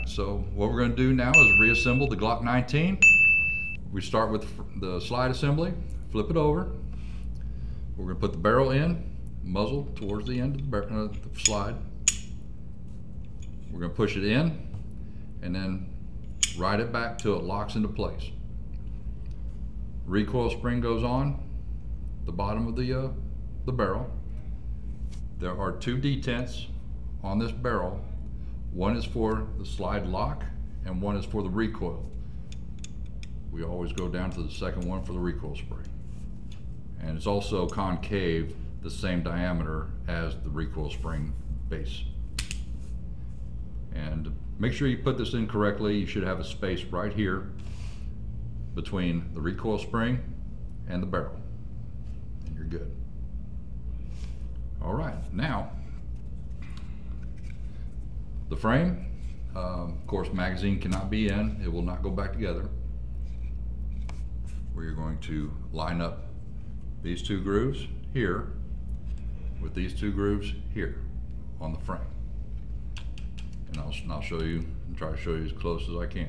so what we're going to do now is reassemble the Glock 19. We start with the slide assembly, flip it over. We're going to put the barrel in, muzzle towards the end of the slide. We're going to push it in and then ride it back till it locks into place. Recoil spring goes on the bottom of the barrel. There are two detents on this barrel. One is for the slide lock and one is for the recoil. We always go down to the second one for the recoil spring. And it's also concave, the same diameter as the recoil spring base. And make sure you put this in correctly. You should have a space right here between the recoil spring and the barrel, and you're good. All right, now the frame, of course, magazine cannot be in. It will not go back together. We're going to line up these two grooves here with these two grooves here on the frame. And I'll show you and try to show you as close as I can.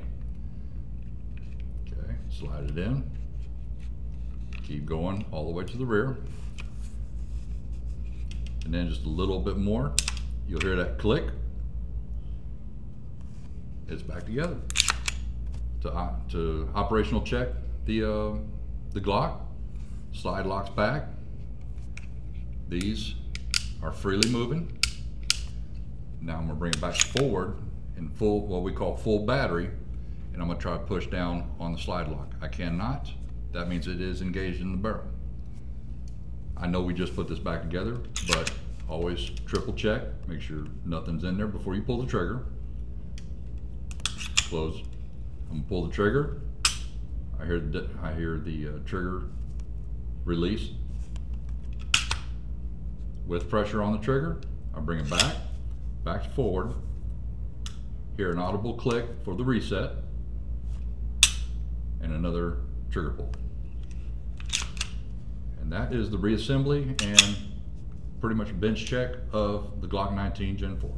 Okay, slide it in. Keep going all the way to the rear. And then just a little bit more. You'll hear that click. It's back together. To operational check the Glock, slide locks back. These are freely moving. Now I'm going to bring it back forward in full, what we call full battery, and I'm going to try to push down on the slide lock. I cannot. That means it is engaged in the barrel. I know we just put this back together, but always triple check. Make sure nothing's in there before you pull the trigger. Close. I'm going to pull the trigger. I hear the trigger release. With pressure on the trigger, I bring it back forward. Hear an audible click for the reset, and another trigger pull. And that is the reassembly and pretty much bench check of the Glock 19 Gen 4.